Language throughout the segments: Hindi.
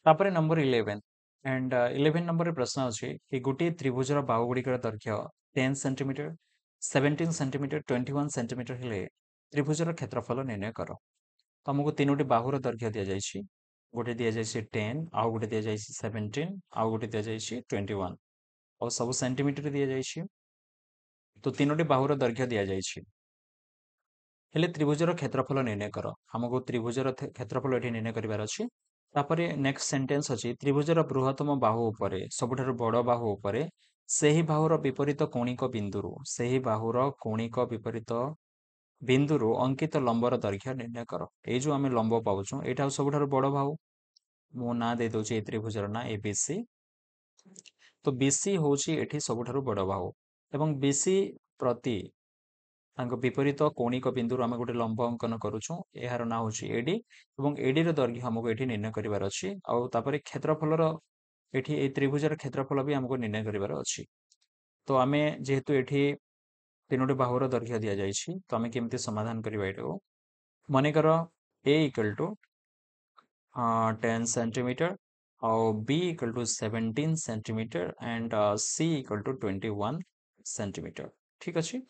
तापर नंबर 11 एंड 11 नंबर प्रश्न अच्छी कि गोटे त्रिभुजर बाहु गुड़िकर दैर्घ्य 10 सेंटीमीटर 17 सेंटीमीटर 21 सेंटीमीटर हेले त्रिभुजर क्षेत्रफल निर्णय कर। तो आमको तीनोटी बाहुर दैर्घ्य दि जाइए गोटे दि जाइए 10 आउ गोटे दि जाइए 17 आउ गोटे दि जाइए 21 और सब सेंटीमीटर दि जाइए। तो तीनोटी बाहुर दैर्घ्य दि जाइए हेले त्रिभुजर क्षेत्रफल निर्णय कर। आमको त्रिभुजर क्षेत्रफल ये निर्णय करार अच्छी। तापरे नेक्स्ट सेंटेंस अच्छी त्रिभुजर बृहत्तम बाहु उपरे सबुठारु बड़ बाहु उपरे सेही बाहुर विपरीत कौणिक बिंदुरु सेही बाहुर कौणिक विपरीत बिंदुरु अंकित लंबर दैर्घ्य निर्णय कर। ये जो आम लंब पाऊँ यहाँ सबुठारु बड़ बाहु मो ना दे दूसरी त्रिभुजर ना एबीसी। तो बीसी हूँ ये सबुठारु बड़ बाहु एवं बीसी प्रति विपरीत कौणिक बिंदु आम गोटे लंब अंकन करुचु यार ना हूँ एडी और एडी दैर्घ्य आमको ये निर्णय करार अच्छी। आउे क्षेत्रफल ये त्रिभुजर क्षेत्रफल भी आमको निर्णय करार अच्छी। तो आम जेहेतु ये तीनोटी बाहुर दैर्घ्य दि जाइए तो आम केमती समाधान करवा ये मनकर ए इक्वल टू 10 सेंटीमीटर और B equal to 17 centimetre and C equal to 21 centimetre. ठीक अच्छे।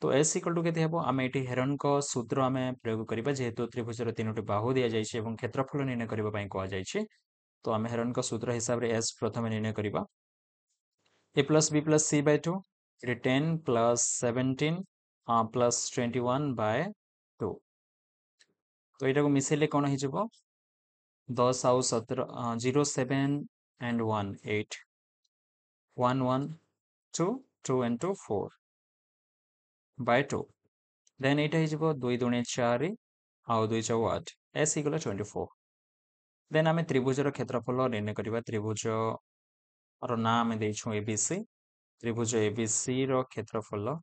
तो एस इक्वल टू के आम ये हेरन सूत्र आम प्रयोग करवा जेहेतु त्रिभुजर तीनोटी बाहु दि जाइए और क्षेत्रफल निर्णय करने कहुई। तो आम हेरन सूत्र हिसाब से एस प्रथम निर्णय करवा ए प्लस बी प्लस सी बै 2 ये 10 प्लस 17 प्लस 21 बाय 2। तो यहाँ को मिसेले कौन हो 10 आउ 17 0 7 एंड 1 8 1 1 2 2 एंड 2 4 बाय 2 देन यहाँ 2 दूणे 4 आउ 2 4 8 एस इक्वल 24। देन आम त्रिभुजर क्षेत्रफल निर्णय करवा त्रिभुज ना आम देछू एबीसी त्रिभुज एबीसी क्षेत्रफल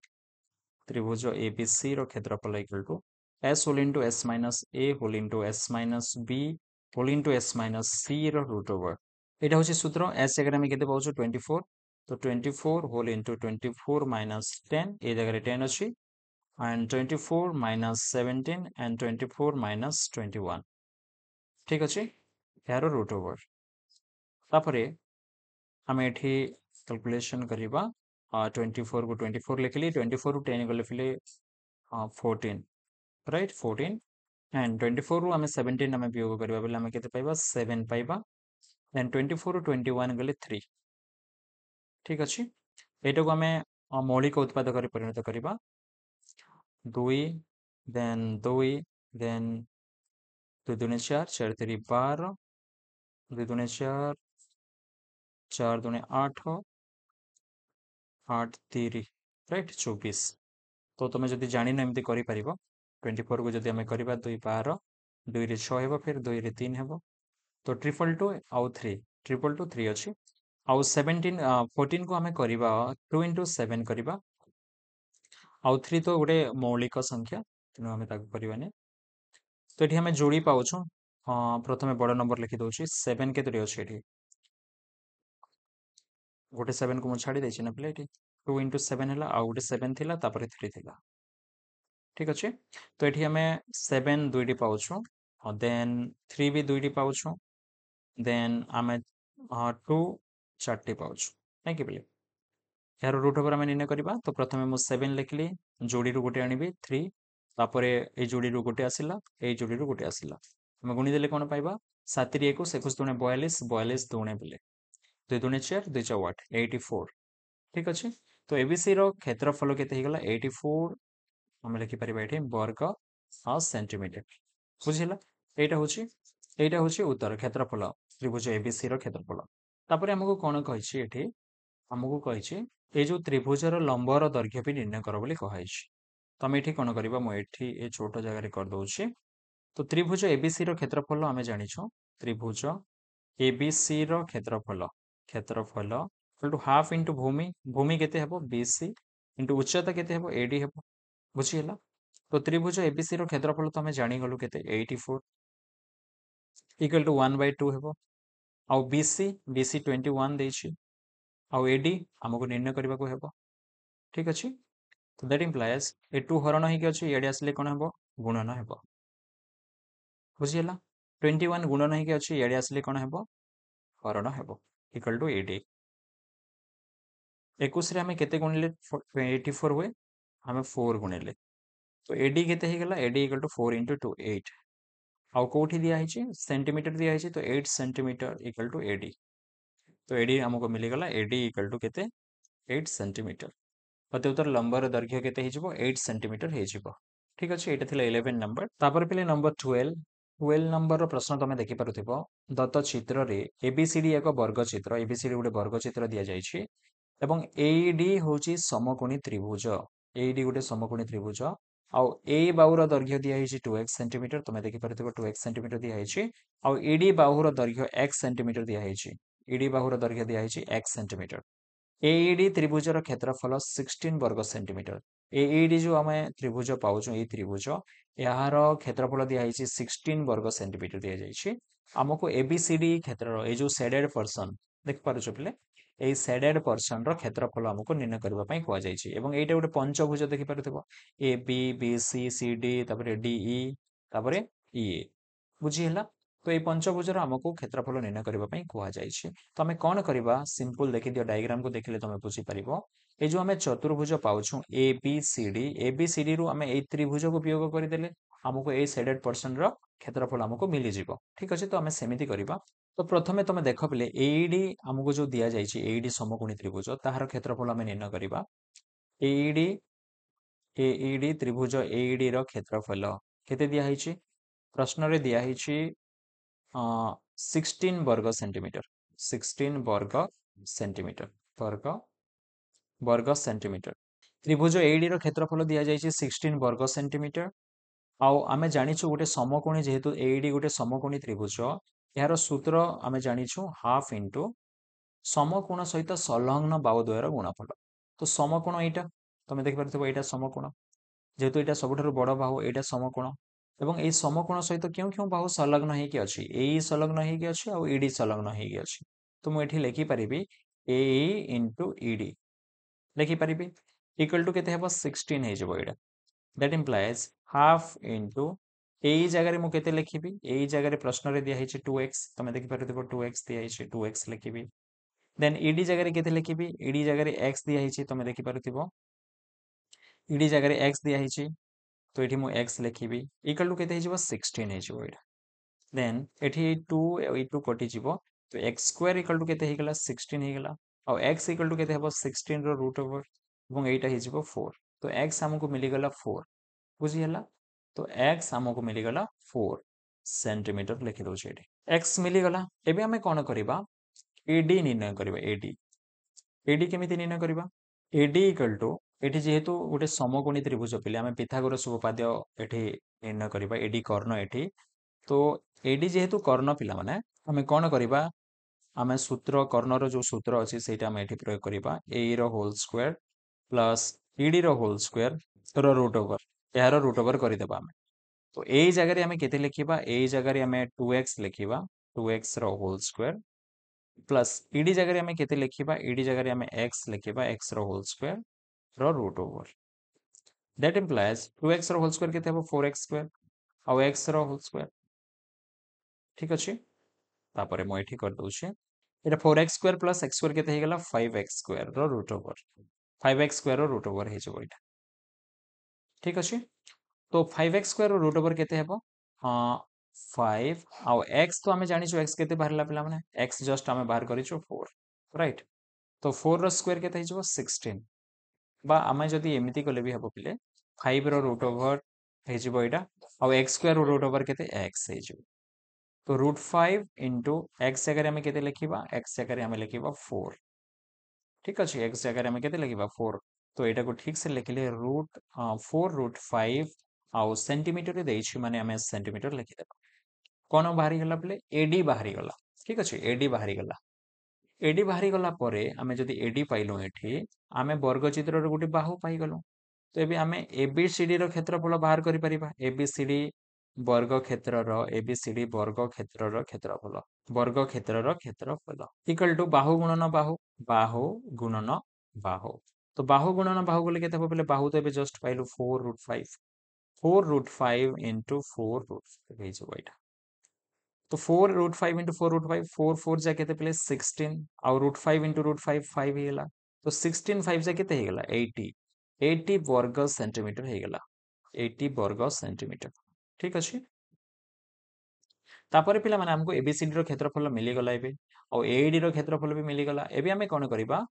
त्रिभुज एबीसी क्षेत्रफल equal to S whole into S minus A whole into S minus B whole into S minus C root over यहाँ हूँ सूत्र एस जगह आम के 24। तो 24 होल इंटू 24 माइनस 10 ये जगह 10 अच्छी एंड 24 माइनस 17 एंड 24 माइनस 21। ठीक अच्छे यार रूट ओवर तापरे आम ये कैलकुलेशन करवा 24 को 24 लिखली 24 रू 10 गले फिले 14 राइट 14 एंड 24 रू आम 17 आम वियोग करवा बोले आम के 7 पाइबा देन 24 रू 21 गले 3। ठीक अच्छे यहाँ को आम मौलिक उत्पादक परिणत करवा 2 देन 2 देन 2 दूने 4 4 3 12 2 दूने 4 4 दूने 8 8 3 राइट 24। तो तुम जब जान एमती कर 24 को जब आम करवा 2 12 2 रे 6 हो फिर 2 रे 3 हो तो 222 आउ 3 3 अच्छी आउ 17 14 को आम करवा 2 इंटू 7 करवा आउ 3 तो गोटे मौलिक संख्या तेणु आम करवानी। तो ये आम जोड़ी पाचु प्रथम बड़ नंबर लिखिदे 7 के अच्छे ये गोटे 7 को मुझे छाड़ी देना पे 2 इंटू 7 है आउ गोटे 7 थी 3 थी। ठीक अच्छे तो ये आम 7 दुईटी पाचु देन 3 भी दुईटी पाचु देन आम 2 4टी पाचु नहीं कि बोले यार रूट ओवर आम निर्णय करवा। तो प्रथम मुझे 7 लिखली जोड़ी गोटे आनी 3 तापर ये जोड़ी गोटे आसला ये जोड़ी गोटे आसला आम गुणीदे कौन पाइबा 7 21 21 दूणे 42 42 दूणे बोले 2 दूणे 4 2 4 8 84। ठीक अच्छे तो एबीसी क्षेत्रफल के 84 आम लिखिपर ये वर्ग सेंटीमीटर बुझेगा यहाँ हूँ उत्तर क्षेत्रफल त्रिभुज एबीसी क्षेत्रफल। तापर आमको कौन कही आमको कही ये जो त्रिभुजर लंबर दैर्घ्य भी निर्णय कर बोली कही। तो आम ये कौन करवा मुझे ये छोट जगह करदे। तो त्रिभुज एबीसी क्षेत्रफल आम जाचु त्रिभुज एबीसी क्षेत्रफल क्षेत्रफल टू हाफ इंटू भूमि भूमि के बीसी इंटू उच्चता के एडी हे बुझीगला। तो त्रिभुज एबीसी क्षेत्रफल तो आम जागलु के 84 इक्वल टू 1/2 हे आउ बीसी बीसी 21 देछि आउ एडी आमको निर्णय करने को हेबो। ठीक अच्छे तो दैट इम्प्लाइज ए 2 हरण होगी ये आसले कौन हे गुणन हे बुझीगला 21 गुणन होगी ये आसले कौन हे हरण हेबो इक्वल टू 80। 21 रे आमे केते गुणिले 84 हुए आमे 4 गुणिले तो एडी केते हे गेला एडी इक्वल टू 4 into 2 8 आउ कोठी दिया हिची सेंटीमीटर दिया हिची तो 8 सेंटीमीटर इक्वल टू एडी तो एडी हमको मिली गला एडी इक्वल टू केते 8 सेंटीमीटर प्रत्युत्तर लंबर दैर्घ्य केते हिजिबो 8 सेंटीमीटर हिजिबो ठीक अछि एटा थिला 11 नंबर तापर पिले नंबर 12 12 नंबर रो प्रश्न तमे देखि पारुथिबो दत्त चित्र रे एबीसीडी एक वर्ग चित्र एबीसीडी गोटे वर्ग चित्र दिया जायछि एवं एडी होची समकोणी त्रिभुज एडी गोटे समकोणी त्रिभुज आउ ए बाहुर दैर्घ्य दिया हिची 2x सेंटीमीटर तमे देखि पारुथिबो 2x सेंटीमीटर दिया हिची आउ एडी बाहुर दैर्घ्य x सेंटीमीटर दिया हिची एडी बाहुर दैर्घ्य दिया हिची x सेंटीमीटर एईडी त्रिभुजर क्षेत्रफल 16 वर्ग सेंटीमीटर एईडी जो आम त्रिभुज पाउछु ए त्रिभुज यार क्षेत्रफल दिखाई 16 वर्ग सेंटीमीटर दि जाइए आमको एबीसीडी क्षेत्र ये जो सेडेड पर्सन देख पारुछ पिले এই सेडेड पर्सन रो क्षेत्रफल हमको निर्णय करबा पई कुआ जाइछि एवं एटा गोटे पंचभुज देखि पारुथिबो A B B C C D तापरे डी ई तापरे ई ए बुझी ହେଲା तो ये पंचभुजर आमको क्षेत्रफल निर्णय करबा पई कुआ जाइछि तो आमे कोन करबा सिंपल देखि दियो डायग्राम को देखिले तमे बुझी परिबो ए जो आमे चतुर्भुज पाउछु ए बी सी डी रु आमे ए त्रिभुज को उपयोग करि देले हमको ए सेडेड पर्सन रो क्षेत्रफल हमको मिलि जिवो ठीक अछि तो आमे सेमिति करबा तो प्रथमे तमे देखो पिले एईडी हमको जो दिया जाइछि एईडी समकोणी त्रिभुज ताहार क्षेत्रफल आमे निर्णय करबा एईडी एईडी त्रिभुज एईडी रो क्षेत्रफल केते दिया हिछि प्रश्न रे दिया हिछि 16 वर्ग सेंटीमीटर 16 वर्ग सेंटीमीटर वर्ग वर्ग सेंटीमीटर त्रिभुज एडी रो क्षेत्रफल दिया जाइछि 16 वर्ग सेंटीमीटर आउ आमे जानिछु गोटे समकोणी जेहेतु एडी गोटे समकोणी त्रिभुज यार सूत्र आमे जानिछु हाफ इनटू समकोण सहित संलग्न बाहुद्वयर गुणफल तो समकोण एटा तमे देखि परथिबो एटा समकोण जेहेतु एटा सबठारु बड़ बाहु एटा समकोण एवं ए समकोण सहित क्यों क्यों बाहु संलग्न हेकि अछि ए संलग्न हेकि अछि आ ईडी संलग्न हेकि अछि तो मु एठी लिखि परिबि ए इनटू ईडी लिखि परिबि इक्वल टू केते हेबो 16 हे जबो एटा दैट इंप्लाइज हाफ इनटू एई जगह रे मु केते लिखिबि एई जगह रे प्रश्न रे दिया हिचे 2x तमे देखि परथिबो 2x दिया हिचे 2x लिखिबि देन ईडी जगह रे केते लिखिबि ईडी जगह रे x दिया हिचे तमे देखि परथिबो ईडी जगह रे x दिया हिचे तो ये एक्स लिखी इक्वल टू के 16 हो देन ये 2 टू कटि तो एक्स स्क्वायर इक्वल टू के 16 होगा और एक्स इक्वल टू के 16 रूट ओवर और यहाँ 4 तो एक्स आमको मिलीगला 4 बुझीगला तो एक्स आमको मिलीगला 4 सेंटीमीटर लिखि दौर एक्स मिलीगला एबे आमे कौन करबा एडी निर्णय करबा एडी एडी केमिति निर्णय करबा एडी इक्वल टू एठी जेहेतु गोटे समकोणी त्रिभुज पिले आमे पिथागोरस उपपाद्य एठी निर्णय करबा एडी कर्ण एठी तो एडी जेहेतु कर्ण पिला माने आमे कोन करबा आमे सूत्र कर्णर जो सूत्र अछि सेटा आमे एठी प्रयोग करबा ए रो होल स्क्वायर प्लस ईडी रो होल स्क्वायर रो रूट ओवर यार रूट ओवर करि देबा आमे तो एई जगह रे आमे केते लिखिबा एई जगह रे आमे 2x लिखिबा 2x रो होल स्क्वायर प्लस ईडी जगह रे आमे केते लिखिबा ईडी जगह रे आमे x लिखिबा x रो होल स्क्वायर रो root over that implies 2x रो होल स्क्वायर केते हबो 4x स्क्वायर आ x रो होल स्क्वायर ठीक अछि तापरे मो एठी कर दउछे एटा 4x square plus x square केते हेगला 5x स्क्वायर रो रूट ओवर 5x स्क्वायर रो रूट ओवर हे जबो एटा ठीक अछि तो 5x स्क्वायर रो रूट ओवर केते हेबो 5 आ x तो हमें जानिछु x केते बाहरला पिला माने x जस्ट हमें बाहर करिछु 4 राइट तो 4 रो स्क्वायर केते हे जबो 16 बा आमे जदि एमिति कले भी हबो पिले 5 रो रूट ओवर हे जबो एटा आ x स्क्वायर रो रूट ओवर केते x हे जबो तो रूट 5 इंटू x जगह आमे केते लिखिबा x जगह आमे लिखिबा 4 ठीक अछि x जगह आमे केते लिखिबा 4 तो एटा को ठीक से लिखले रूट 4 रूट 5 आ सेंटीमीटर रे देछि माने आमे सेंटीमीटर लिखि देबा कोन बाहरी गला प्ले एडी बाहरी गला ठीक अछि एडी बाहरी गला एडी बाहरी गला परे आमे जदि एडी पाइलो एठी आमे वर्ग चित्र रो गुटी बाहु पाइ गलो तो एबे आमे एबीसीडी रो क्षेत्रफल बाहर करि परिबा एबीसीडी वर्ग क्षेत्र रो एबीसीडी वर्ग क्षेत्र रो क्षेत्रफल वर्ग क्षेत्र रो क्षेत्रफल इक्वल टू बाहु गुणन बाहु बाहु गुणन बाहु तो बाहु गुणन बाहु बोले केते हो बाहु तो एबे जस्ट पाइलु 4 रूट 5 4 रूट 5 into 4 रूट 5 हे जबो एटा तो 4√5 into 4√5 4 4 जा केते पले 16 आउ √5 into √5 5 हे गेला तो 16 5 जा केते हे गेला 80 80 वर्ग सेंटीमीटर हे गेला 80 वर्ग सेंटीमीटर ठीक अछि तापर पिला माने हमको एबीसीडी रो क्षेत्रफल मिली गला एबे और एडी रो क्षेत्रफल भी मिली गला एबे हमें कोन करिबा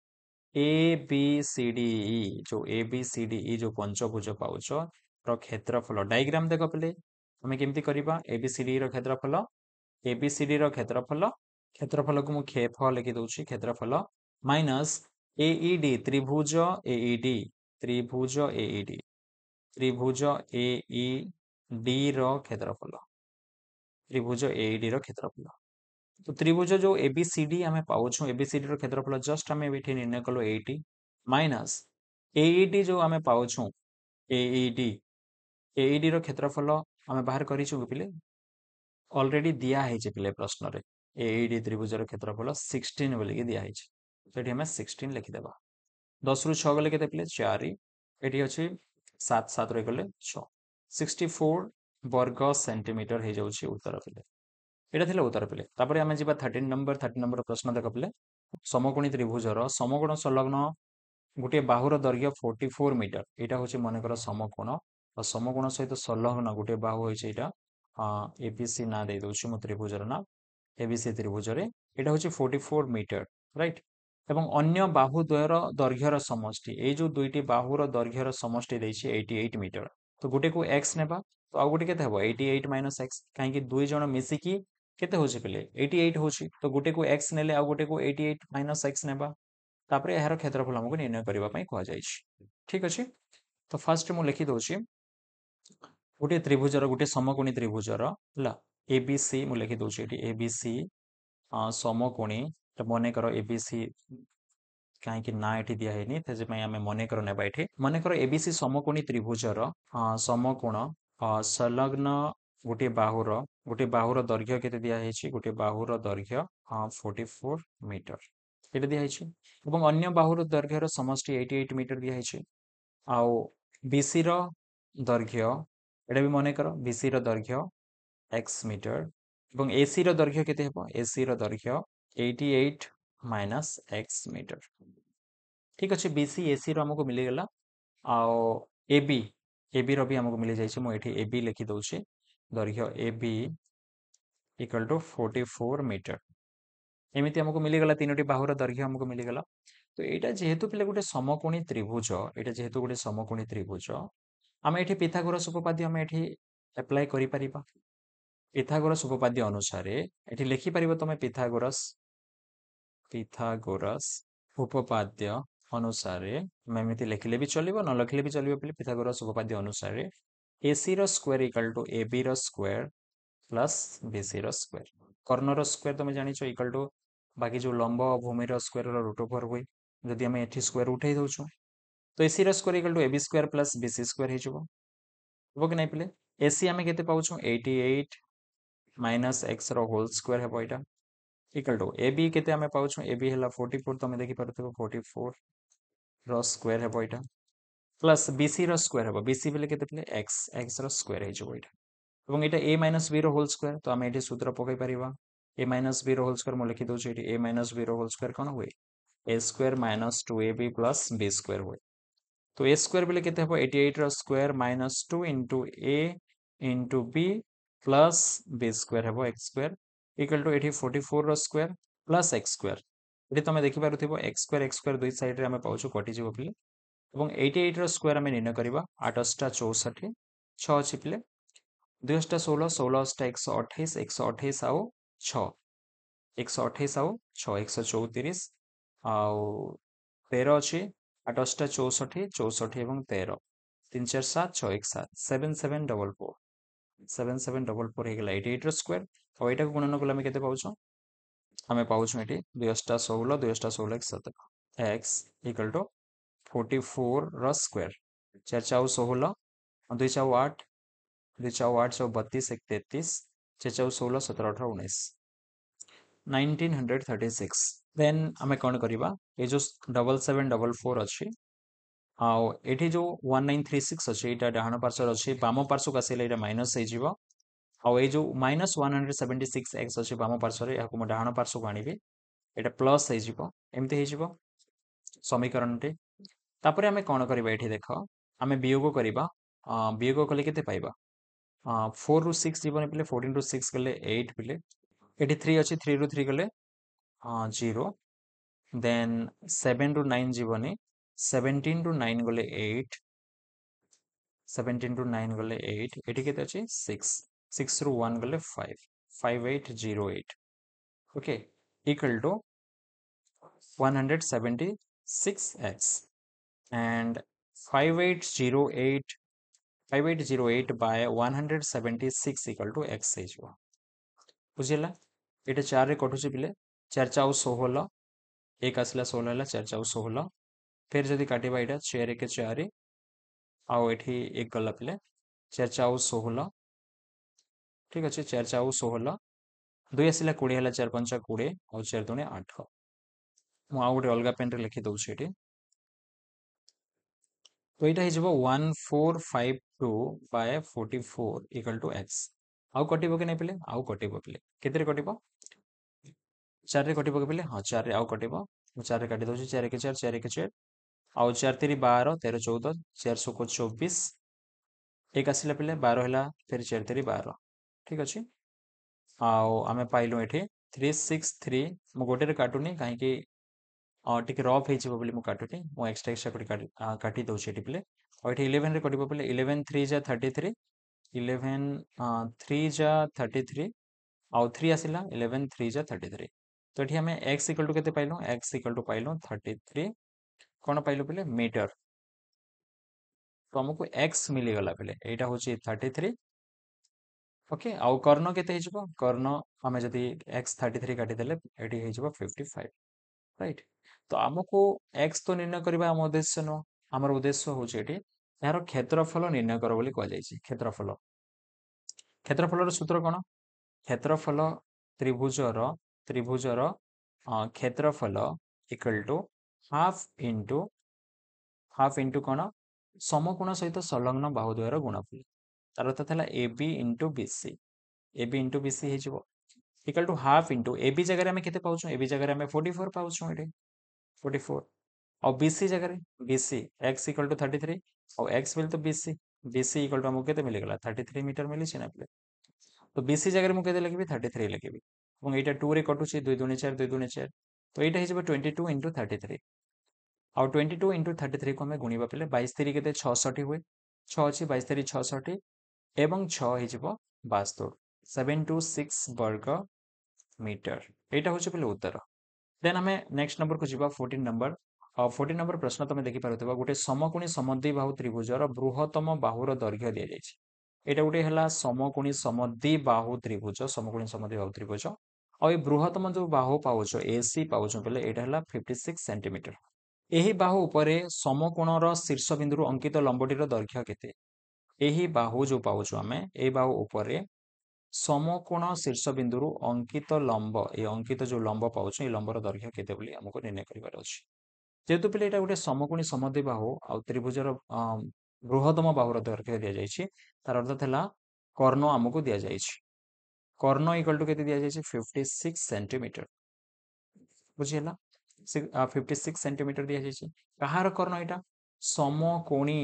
A B C D E जो A B C D E जो पंचभुज पाउच रो क्षेत्रफल डायग्राम देखो पले हमें केमती करिबा ए बी सी डी रो क्षेत्रफल ए बी सी डी रो क्षेत्रफल को मु खेफ लिखि दउची क्षेत्रफल माइनस एईडी त्रिभुज एईडी त्रिभुज एईडी त्रिभुज एईडी रो क्षेत्रफल त्रिभुज एईडी रो क्षेत्रफल तो त्रिभुज जो एबीसीडी आम पाऊँ एबीसीडी रो क्षेत्रफल जस्ट आम ये निर्णय कलु 80 माइनस एईडी जो आम पाऊँ एईडी एईडी रो क्षेत्रफल आम बाहर करूँ पिले ऑलरेडी दिया है पिले प्रश्न रे एईडी त्रिभुज रो क्षेत्रफल 16 बोलिकी दिया है तो आम 16 लिखिदेबा 10 रु 6 गले के पिले 4 ये अच्छे 7 7 रही गले 6 64 वर्ग सेंटीमीटर हो जाऊँ उत्तर पिले এটা ଥିଲା ଉତ୍ତର ପିଲେ ତାପରେ ଆମେ ଯିବା 13 ନମ୍ବର ପ୍ରଶ୍ନ ଦେଖ ପିଲେ ସମକୋଣୀ ତ୍ରିଭୁଜର ସମକୋଣ ସଂଲଗ୍ନ ଗୋଟିଏ ବାହୁର ଦୈର୍ଘ୍ୟ 44 ମିଟର ଏଇଟା ହଉଛି ମନେକର ସମକୋଣ ଆଉ ସମକୋଣ ସହିତ ସଂଲଗ୍ନ ଗୋଟିଏ ବାହୁ ହେଉଛି ଏଇଟା ଏବିସି ନାଁ ଦେଇ ଦଉଛି ମୁଁ ତ୍ରିଭୁଜର ନାଁ ଏବିସି ତ୍ରିଭୁଜରେ ଏଇଟା ହଉଛି 44 ମିଟର ରାଇଟ୍ ଏବଂ ଅନ୍ୟ ବାହୁ ଦ୍ୱୟର ଦୈର୍ଘ୍ୟର ସମଷ୍ଟି ଏଇ ଯୋଉ ଦୁଇଟି ବାହୁର ଦୈର୍ଘ୍ୟର ସମଷ୍ଟି ଦେଇଛି 88 ମିଟର ତ ଗୋଟେକୁ x ନେବା ତ ଆଉ ଗୋଟେ କେତେ ହେବ 88 ମାଇନସ୍ x କାହିଁକି ଦୁଇ ଜଣ ମିଶିକି केते होची पिले 88 होची तो गोटे को x नेले आ गोटे को 88 माइनस x नेबा तापरे एहार क्षेत्रफल हमको निर्णय करबा पई कहआ जाईछ ठीक अछि तो फर्स्ट मु लिखि दोची गोटे त्रिभुजर गोटे समकोणी त्रिभुजर ला एबीसी मु लिखि दोची एटी एबीसी समकोणी तो मने करो एबीसी कहीं कि ना एठी दिया हैनी ते जे आमे मने करो नेबा एठी मने करो एबीसी समकोणी त्रिभुजर समकोण संलग्न गोटे बाहुर दୈर्घ्य केते दिया हैछि गोटे बाहुर दୈर्घ्य 44 मीटर एटा दिया हैछि एवं अन्य बाहुर दୈर्घ्यर समष्टि 88 मीटर दिया हैछि आउ बीसी रो दୈर्घ्य एटा भी मने करो बीसी रो दୈर्घ्य x मीटर एवं एसी रो दୈर्घ्य केते हेबो एसी रो दୈर्घ्य 88 माइनस x मीटर ठीक अछि बीसी एसी रो हमको मिली गेला आउ एबी एबी रो भी हमको मिली जाइछि मु एठी एबी लिखि दउछि दୈर्घ्य AB इक्वल टू 44 मीटर एमती हमको मिलीगला तीनोटी बाहुर दୈर्घ्य हमको मिलीगला तो यहाँ जेहेतु पिले गोटे समकोणी त्रिभुज यहाँ जेहेतु गोटे समकोणी त्रिभुज आम ये पिथागोरस उपपाद्य आम ये एप्लाय करि परिबा पिथागोरस उपपाद्य अनुसार ये लिखिपर तुम पिथागोरस उपपाद्य अनुसार एमती लिखिले भी चलो न लिखिले भी चलो पिथागोरस उपपाद्य अनुसार एसी रो स्क्वायर इक्वल टू एबी रो स्क्वायर प्लस बीसी रो स्क्वायर कर्णर स्क्वायर तुम जान इक्वल टू बाकी जो लंब भूमि स्क्वायर रूट ओवर हुए जदि आम ये स्क्वायर उठे दौचु तो एसी रो square equal to AB square plus BC square हो कि नहीं पिले एसी आम के पाऊँ 88 माइनस एक्स रो होल स्क्वायर हे यहाँ इक्वल टू एबी के आम पाऊँ एबी है 44 तुम देखिपुर 44 रो स्क्वायर हे यहाँ प्लस बीसी रो स्क्वायर हे बीसी बेले के एक्स एक्स रो स्क्वायर हो यहाँ ए माइनस बी रो होल स्क्वायर तो आम ये सूत्र पकई पार ए माइनस बी रो होल स्क्वायर मुझे लिखि दूसरी ए माइनस बी रो होल स्क्वायर कौन हुए A square minus 2ab plus B square हुए तो ए स्क्वायर बेले के 88 रो square minus 2 into A into B plus B square है एक्स स्क्वायर इक्वल टू ये 44 रो स्क्वायर प्लस एक्स स्क्वायर ये तुम देखिपुर एक्स स्क्वायर दुई सैड्रे आम पाऊँ कटिज पिले 88 रो स्क्वायर आम निर्णय करवा 8 64 6 अच्छी पिले 2 16 16 128 128 आउ 6 128 आउ 6 134 आउ 13 अच्छी 8 64 64 एवं 13 3 4 7 6 1 7 7 7 4 4 7 7 4 4 हो 88 रो स्क्वायर और यहाँ गुणन कले आम के पाऊँ आम पाऊँ ये 2 16 2 16 1 17 एक्स इक्वल टू 44 रो स्क्वायर 4 4 16 2 4 8 2 4 8 6 32 1 33 6 4 16 17 18 19 1936 देन आम कौन करवा ये जो 7744 अच्छी आउ ये जो 1936 अच्छी यहाँ डाण पार्श्वर अच्छी बाम पार्श्व आसले यहाँ माइनस हो ଆଉ ଏଇ ଯୋଉ -176x ଅଛି ବାମ ପାର୍ଶ୍ୱରେ ଏହାକୁ ମୁଁ ଡାହାଣ ପାର୍ଶ୍ୱକୁ ଆଣିବି ଏଇଟା ପ୍ଲସ୍ ହେଇଯିବ ଏମିତି ହେଇଯିବ ସମୀକରଣଟି। ତାପରେ ଆମେ କଣ କରିବା ଏଠି ଦେଖ ଆମେ ବିୟୋଗ କରିବା ବିୟୋଗ କଲେ କେତେ ପାଇବା 4 ରୁ 6 ଯିବନି ପିଲେ 14 ରୁ 6 ଗଲେ 8 ପିଲେ ଏଠି 3 ଅଛି 3 ରୁ 3 ଗଲେ 0 ଦେନ୍ 7 ରୁ 9 ଯିବନି 17 ରୁ 9 ଗଲେ 8 17 ରୁ 9 ଗଲେ 8 ଏଠି କେତେ ଅଛି 6 6 ରୁ 1 ଗଲେ 5 5808 okay equal to 176x and 5808 5808 by 176 equal to x ହେଇଯିବ ବୁଝିଲା ଏଇଟା 4 ରେ କଟୁଛି ପିଲେ 4 4 16 1 ଆସିଲା 16 ହେଲା 4 4 16 ଫେର ଯଦି କାଟିବା ଏଇଟା 4 1 4 ଆଉ ଏଠି 1 ଗଲା ପିଲେ 4 4 16 ଠିକ ଅଛି 4 4 16 2 ଆସିଲା 20 ହେଲା 4 5 20 ଆଉ 4 2 8 ମୁଁ ଆଉ ଗୋଟେ ଅଲଗା ପେନରେ ଲେଖି ଦଉଛି ଏଠି तो यहाँ हो 1452 बाय 44 इक्वल टू एक्स आउ कटिबो कि नहीं पिले आउ कटिबो पिले केते कटिबो 4 रे कटिबो कि पिले हाँ 4 रे आउ कटिबो मु 4 रे काटि दउछि 4 1 4 4 1 4 आउ 4 3 12 13 14 4 16 24 एक आसिला पिले 12 ହେଲା फिर 4 3 12 ठीक अछि आउ आमे पाइलु एठी 363 मु गोटे रे काटुनी काहे कि टिके रफ ହେଇଯିବ ବୋଲି ମୁଁ କାଟୁନି ମୁଁ ଏକ୍ସଟ୍ରା କାଟି ଦଉଛି ଏଠି ପିଲେ ଆଉ ଏଠି 11 ରେ କଟିବ ପିଲେ 11 3 जा 33 11 3 जा 33 ଆଉ 3 ଆସିଲା 11 3 जा 33 ତ ଏଠି ଆମେ x इक्वल टू केते पाइलु x इक्वल टू पाइलु 33 कोन पाइलु पिले मीटर तो हमको x मिली गला पिले एटा होची 33 ओके आउ कर्ण केते हिजबो कर्ण हमें जदी x 33 काटी देले एटी हिजबो 55 राइट तो आमको x तो निर्णय करबा हम उद्देश्य न हमर उद्देश्य होचे एटी यार क्षेत्रफल निर्णय कर बोली कह जायछि क्षेत्रफल क्षेत्रफल रो सूत्र कोन क्षेत्रफल त्रिभुजर क्षेत्रफल इक्वल टू हाफ इंटू कोन समकोण सहित संलग्न बाहुद्वयर गुणफल तार अर्थ था A B into BC A B into BC हो equal to half into A B जगह में केते पाउछु ए बी जगह में 44 पाउछु एठी 44 और बीसी जगह बीसी एक्स इक्वल टू 33 और एक्स बिल तो बीसी बीसी इक्वल टू हमको केते मिल गला 33 मीटर मिली छी ना प्ले तो बीसी जगह में केते लिखबी 33 लिखबी और एटा 2 रे कटुची 2 2 4 2 2 4 तो एटा हिजबो 22 into 33 आउ 22 into 33 को हमें गुणिबा पले 22 3 केते 66 हुए 6 अछि 22 3 66 एवं 6 हिजबो 72 726 वर्ग मीटर एटा होचे पले उत्तर देन हमें नेक्स्ट नंबर को जीवा 14 नंबर 14 नंबर प्रश्न तुम देखि पारुथबा गोटे समकोणी समद्विबाहु त्रिभुजर बृहत्तम बाहुर दैर्घ्य दिया जायछि एटा गोटे हला समकोणी समद्विबाहु त्रिभुज समकोणी समद्विबाहु त्रिभुज और बृहत्तम जो बाहु पाउछ एसी पाउछ पले एटा हला 56 सेंटीमीटर एही बाहु उपरे समकोणर शीर्ष बिंदु अंकित लंबटीर दैर्घ्य केते एही बाहु जो पाउछ आमे ए बाहु उपरे समकोण शीर्ष बिंदु अंकित लंब ए अंकित जो लंब पाउछ ए लंबर दैर्घ्य केते बोली हमको निर्णय करिवार अछि जेतु पिले एटा गोटे समकोणी समद्विबाहु आ त्रिभुजर बृहत्तम बाहुर दैर्घ्य दिया जायछि तार अर्थ थला कर्ण हमको दिया जायछि कर्ण इक्वल टू केते दिया जायछि 56 सेंटीमीटर बुझिला 56 सेंटीमीटर दिया जायछि कहार कर्ण एटा समकोणी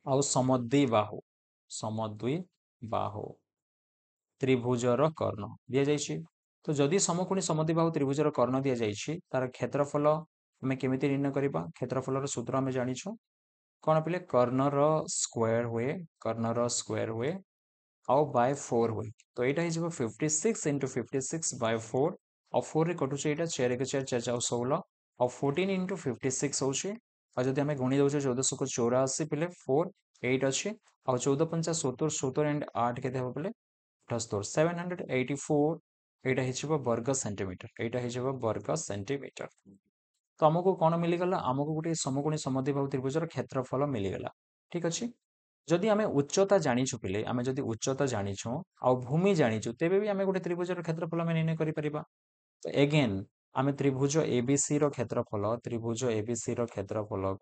आउ समद्विबाहु त्रिभुजर कर्ण दिया जायछि तो जदि समकोणी समद्विबाहु त्रिभुजर कर्ण दिया जायछि तार क्षेत्रफल हमें केमिति निर्णय करिबा क्षेत्रफलर सूत्र हमें जानिछु कोन पिले कर्णर स्क्वायर हुए आउ बाय 4 हुए तो एटा हिजबो 56 into 56 by 4 और 4 रे कटुचे एटा 4 1 4 4 4 16 और 14 into 56 होचे और जदि हमें गुणी दउचे 1484 पिले 4 8 अछि और 14 5 70 70 एंड 8 केते हो पिले 78 784 एटा हिजबो वर्ग सेंटीमीटर एटा हिजबो वर्ग सेंटीमीटर तो हमको कौन मिलीगला आमको गोटे समकोणी समद्विबाहु त्रिभुजर क्षेत्रफल मिलीगला ठीक अछि जदि आमे उच्चता जानिछु पिले आमे जदि उच्चता जानिछु आ भूमि जानिछु तेबे भी आमे गोटे त्रिभुजर क्षेत्रफल आमे निर्णय करि परिबा तो अगेन आमे त्रिभुज एबीसी रो क्षेत्रफल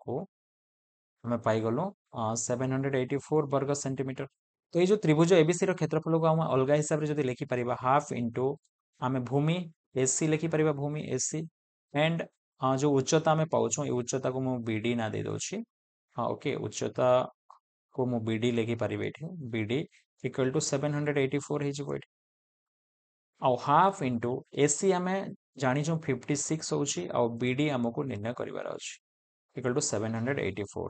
को हमें पाई गलो 784 वर्ग सेंटीमीटर तो ये जो त्रिभुज एबीसी क्षेत्रफल को आम अलग हिसाब से जब लिखिपर हाफ इंटू आम भूमि एसी लिखिपर भूमि एसी एंड जो उच्चता आम पाऊँ ये उच्चता को मुझे बीडी ना दे दूसरी हाँ ओके उच्चता को मु बीडी लिखिपर ये बीडी इक्वल टू 784 हो आउ हाफ इंटू एसी आम जाचु 56 होची आउ बीडी आमको निर्णय करार अच्छे इक्वल टू 784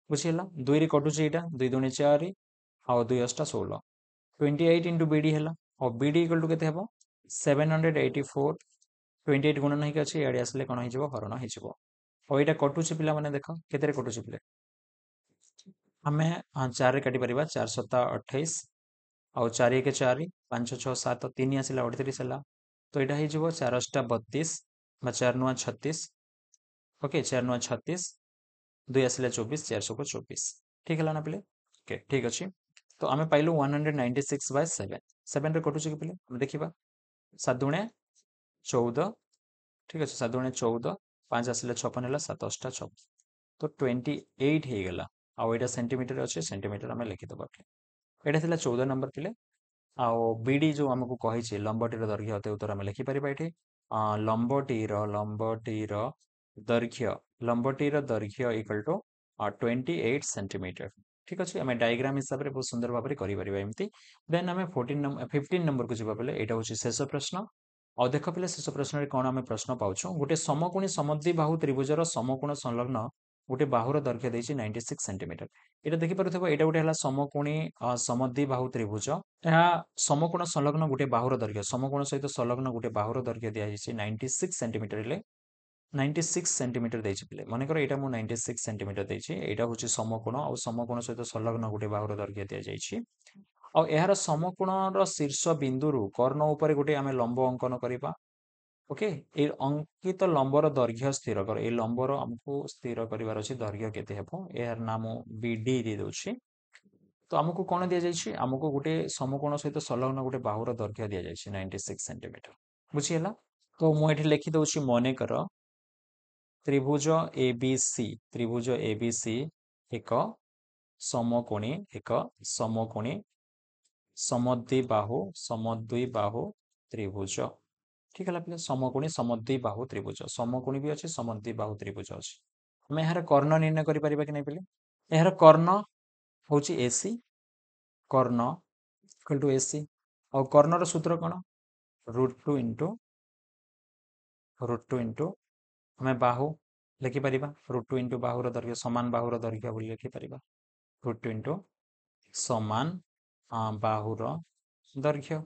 बुझीगला दुई रे कटुचे यहाँ दुई दुणे 4 आउ दुई अष्टा 16 28 इंटू बीडी है और बीडी इक्वल टू के 784 28 गुणन होगी अच्छे इे आसले कौन हो हरण हो और यहाँ कटुचे पिला माने देख के कटुचे पिले आम 4 काटिपर 4 7 28 आउ 4 1 4 5 6 7 3 आसला 38 है तो यहाँ हो 4 8 32 4 9 36 ओके 4 9 36 2 आसला 24 4 को 24 ठीक है ना पिले ओके ठीक अच्छे तो आम पाइलु 196/7 7 रे कटुचे कि पिले देखा 7 दुणे 14 ठीक अच्छे 7 दुणे 14 5 आसला 56 है 7 8 26 तो 28 हो गला आउ यहाँ सेंटीमीटर अच्छे सेंटीमीटर आम लिखिदबा यहाँ था 14 नंबर पिले आउ बीडी जो आमको कही लंबटीर दैर्घ्य अति उत्तर आम लिखिपर ये लंबटीर दैर्घ्य इक्वल टू 28 सेंटीमीटर ठीक अच्छे आम डायग्राम हिसाब से बहुत सुंदर भाव में करमती देन आम 15 नंबर को जावा बेले यहाँ हूँ शेष प्रश्न और देख पे शेष प्रश्न कौन आम प्रश्न पाऊँ गोटे समकोणी समद्वि बाहु त्रिभुजर समकोण संलग्न गोटे बाहुर दैर्घ्य देती 96 सेंटीमीटर यहाँ देखिपुथ यहाँ गोटे समकोणी समद्वि बाहु त्रिभुज यह समकोण संलग्न गोटे बाहुर दैर्घ्य समकोण सहित संलग्न गोटे बाहुर दैर्घ्य दिखाई 96 सेंटीमीटर 96 सेंटीमीटर पे मनकर यहाँ मुझे 96 सेंटीमीटर देती यहाँ हूँ समकोण और समकोण सहित संलग्न गोटे बाहुर दैर्घ्य दि जाइए और यार समकोणर शीर्ष बिंदु कर्ण उपर गोटे आम लंब अंकन करवा ओके ये अंकित लंबर दैर्घ्य स्थिर कर ये लंबर आमको स्थिर करार अच्छे दैर्घ्य केते हेबो यार नाम बीडी दे दूची तो आमको कौन दि जाइए आमको गोटे समकोण सहित संलग्न गोटे बाहुर दैर्घ्य दि जाइए 96 सेंटीमीटर बुझीगला तो मुझे लिखि दूची मनेकर त्रिभुज एबीसी एक समकोणी समद्विबाहु त्रिभुज ठीक है पे समकोणी समद्विबाहु त्रिभुज समकोणी भी अच्छे समद्विबाहु त्रिभुज अच्छे आम यार कर्ण निर्णय करें कि नहीं पे यार कर्ण हूँ एसी कर्ण इक्वल टू एसी और कर्णर सूत्र कौन √2 आम बाहु लिखिपर √2 बाहुर दैर्घ्य समान बाहुर दैर्घ्य बोली लिखिपर √2 समान बाहुर दैर्घ्य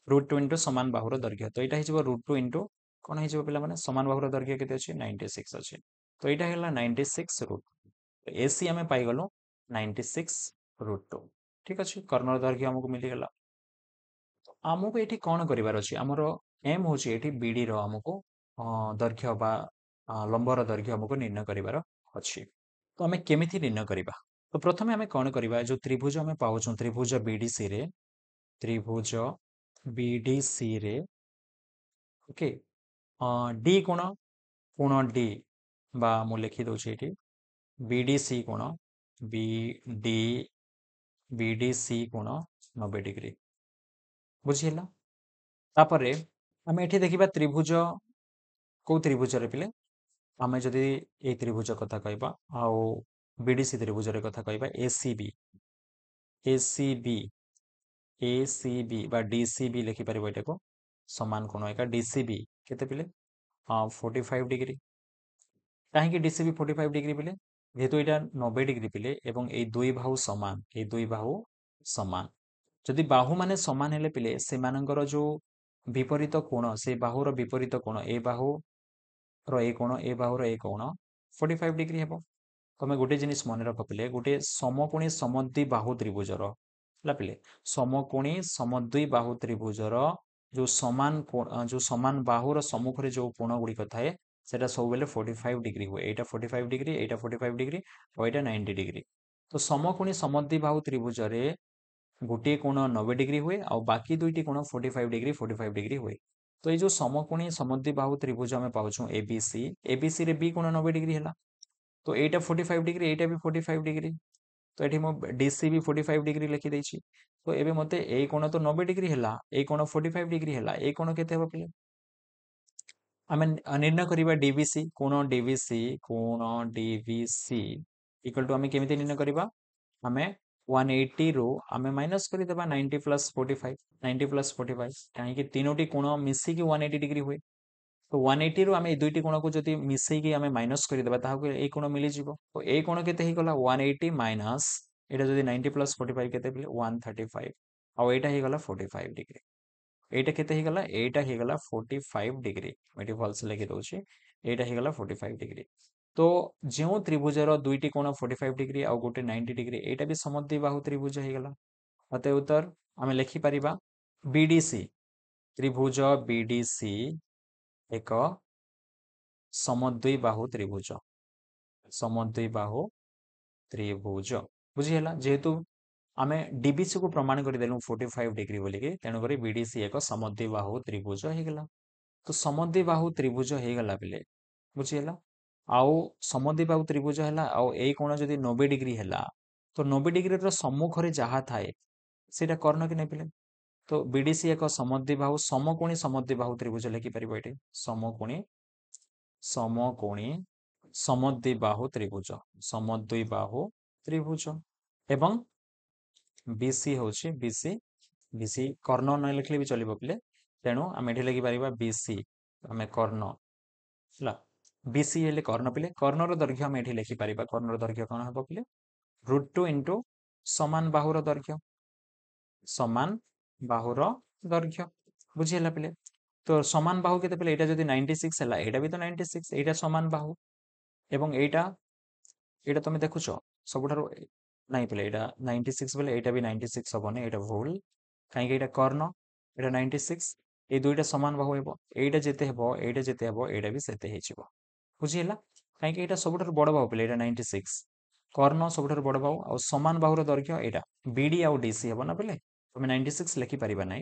√2 समान बाहुर दैर्घ्य तो यहाँ हो √2 कौन हो पे समान बाहुर दैर्घ्य के 96 अच्छे तो यहाँ है 96 √2 एसी आम पाइगलु 96 √2 ठीक अच्छे कर्णर दैर्घ्य आमको मिलगला आमको ये कौन करार अच्छे आमर एम हूँ ये बीडी रमको दैर्घ्य बा लंबर दैर्घ्य आमको निर्णय करार अच्छे तो आम केमी निर्णय करवा तो प्रथम आम कौन करवा जो त्रिभुज आम पाँच त्रिभुज बीडीसी रे त्रिभुज बीडीसी रे ओके डी कोण कोण डी बा मु लिखि दूसरी ये बीडीसी कोण बीडी बीडीसी कोण 90 डिग्री बुझीगला तापर आम ये देखा त्रिभुज कौ त्रिभुज पे आम जदि ये त्रिभुज कथा कहवा आउ बीडीसी त्रिभुज कथा कहवा एसीबी एसीबी एसीबी बा डीसीबी लिखिपर यहाँ को समान कोण एक डीसीबी केते पिले 45 डिग्री कहीं डीसीबी 45 डिग्री पिले जेहेतु यहाँ 90 डिग्री पिले एवं ये दुई बाहु समान ये दुई बाहु समान जदि बाहु माने समान हेले पिले से मानकर जो विपरीत कोण से बाहुर विपरीत कोण ए बाहु ए कोण ए बाहुर ए कोण 45 डिग्री हेबो तुम गोटे जिनिस मन रख पिले गोटे समकोणी समद्वि बाहु त्रिभुजर पे समकोणी समद्वि बाहु त्रिभुजर जो समान बाहुर सम्मुख जो कोण गुड़िक थाए सेटा सब बेले 45 डिग्री हुए यहाँ 45 डिग्री यहाँ 45 डिग्री और यहाँ 90 डिग्री तो समकोणी समद्वि बाहु त्रिभुज गोटे कोण 90 डिग्री हुए और बाकी दुईटी कोण 45 डिग्री हुए तो ये जो समकोणी समद्वि बाहु त्रिभुज आम पाँच एबीसी रे बी कोण 90 डिग्री है तो यहाँ 45 डिग्री यहाँ भी 45 डिग्री तो ये डीसी भी 45 डिग्री लिखी देछि। तो एबे मते ए कोण तो 90 डिग्री हैला, ए कोण 45 डिग्री हैला, ए कोण केते हबो पिले? आमे निर्णय करिबा डीवीसी कोण डीवीसी इक्वल टू आमे केमिति निर्णय करिबा? आमे 180 रो आमे माइनस करि देबा 90 प्लस 45, 90 प्लस 45 काहे कि तीनोटी कोण मिसी कि 180 डिग्री हुए। तो 180 ରୁ ଆମେ ଏଇ ଦୁଇଟି କୋଣକୁ ଯଦି ମିଶେଇକି ଆମେ ମାଇନସ୍ କରିଦେବା ତାହାକୁ ଏଇ କୋଣ ମିଳିଯିବ। ତ ଏଇ କୋଣ କେତେ ହେଇଗଲା 180 ମାଇନସ୍ ଏଇଟା ଯଦି 90 ପ୍ଲସ୍ 45 କେତେ ପିଲେ 135 ଆଉ ଏଇଟା ହେଇଗଲା 45 डिग्री। ଏଇଟା କେତେ ହେଇଗଲା ଏଇଟା ହେଇଗଲା 45 डिग्री। ମୁଁ ଏଠି ଭଲସେ ଲେଖି ଦଉଛି ଏଇଟା ହେଇଗଲା 45 डिग्री। ତ ଯେଉଁ ତ୍ରିଭୁଜର ଦୁଇଟି କୋଣ 45 डिग्री ଆଉ ଗୋଟେ 90 डिग्री ଏଇଟା ବି ସମଦ୍ୱିବାହୁ ତ୍ରିଭୁଜ ହେଇଗଲା। ଅତএବ ଉତ୍ତର ଆମେ ଲେଖିପାରିବା BDC ତ୍ରିଭୁଜ BDC ଏକ समद्विबाहु त्रिभुज समद्विबाहु त्रिभुज बुझीगला जेहेतु आमे डीबीसी को प्रमाण करदेलु 45 डिग्री बोलिके तेणुकरी बीडीसी एक समद्विबाहु त्रिभुज ହେଇଗଲା। तो समद्विबाहु त्रिभुज ହେଇଗଲା बेले बुझीगला आउ समद्विबाहु त्रिभुज हैला आउ एई कोण जदि 90 डिग्री हैला तो 90 डिग्री रो सम्मुख रे जहा थाए सेटा कर्ण कि नै पिले। तो बीडीसी एक समद्विबाहु समकोणी त्रिभुज लिखि परिबो एठी समकोणी समद्विबाहु त्रिभुज एवं बीसी होची बीसी कर्ण न लिखले भी चलिबो पिले तेणु आमे एठी लिखि परिबा बीसी आमे कर्ण हला बीसी हेले कर्ण पिले कर्णर दैर्घ्य आमे एठी लिखि परिबा कर्णर दैर्घ्य कोन हबो पिले √2 इनटू समान बाहुर दैर्घ्य समान बाहुर दैर्घ्य बुझिला पिले। तो समान बाहु केते पिले एटा जदि 96 हैला एटा भी तो 96 एटा समान बाहु एवं एटा एटा तमे देखुछो सबुठारो नाइ पिले एटा 96 बोले एटा भी 96 हबने एटा भूल काहे कि एटा कर्ण एटा 96 ए दुईटा समान बाहु हेबो एटा जेते हेबो एटा भी सेते हेजिबो बुझिला काहे कि एटा सबुठारो बड़ बाहु पिले एटा 96 कर्ण सबुठारो बड़ बाहु आ समान बाहुर दैर्घ्य एटा बीडी आ डीसी हेबो ना पिले तमे 96 लिखि परिबा नै।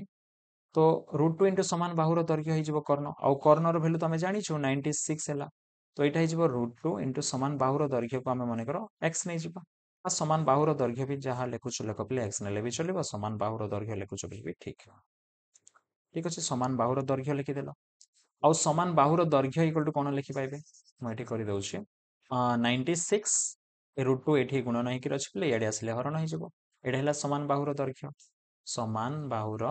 तो √2 इंटू समान बाहुर दैर्घ्य हो कर्ण आउ कर्णर भैल्यू तो आम जाचु 96 है। तो यहाँ हो √2 इंटू समान बाहुर दैर्घ्य को आम मनकर एक्स नहीं जा समान बाहुर दैर्घ्य भी जहाँ लिखुच लेख पे एक्स ने भी चलो समान बाहुर दैर्घ्य लिखुच भी ठीक ठीक अच्छे समान बाहुर दैर्घ्य लिखिदेल आउ समान बाहुर दैर्घ्य इक्वल टू कौन लिखिपारे मुझे करदे 96 √2 ये गुणन होकर अच्छे पे इे आसले हरण हो समान बाहुर दैर्घ्य समान बाहुर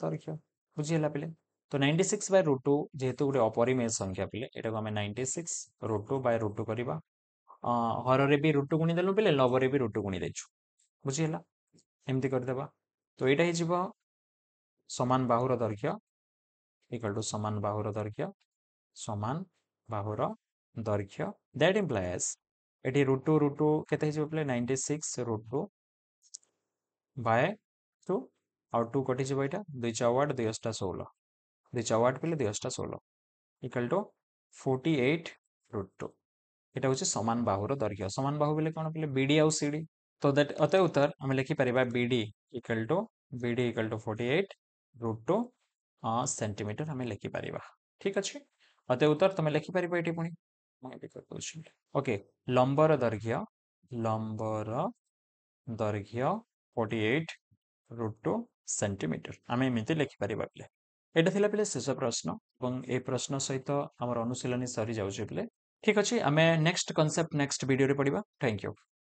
दैर्घ्य बुझीगला पिले। तो 96 बाय √2 जेहेतु गोटे अपरिमेय संख्या पिले एटा को आमे 96 √2 बाय √2 करबा हर रे भी √2 गुणी देलु पिले लव रे भी √2 गुणी देछु बुझीगला एमती कर देबा। तो एटा हिजिबो समान बाहुर दैर्घ्य इक्वल टू समान बाहुर दैर्घ्य दैट इंप्लाइज एटी √2 केते हिजिबो पिले 96 √2 बाय 2 आउ 2 कटि जीव एटा 2 4 8 2 8 16 2 4 8 पिले 2 8 16 इक्वल टू 48 √2 एटा होची समान बाहुर दैर्घ्य समान बाहु बेले कोन पिले बीडी आउ सीडी। तो दैट अतः उत्तर हम लिखि परिबा बीडी इक्वल टू 48 √2 सेंटीमीटर हम लिखि परिबा ठीक अछि। अतः उत्तर तमे लिखि परिबा एटी पुनी ओके लंबर दैर्घ्य 48 √2 सेंटीमीटर आम एमती लिखिपर पे एटा थिला पिले शेष प्रश्न और ए प्रश्न सहित आमर अनुशीलनी सरी जाउछे पिले ठीक अछि आमे नेक्स्ट कांसेप्ट नेक्स्ट वीडियो रे पढिबा थैंक यू।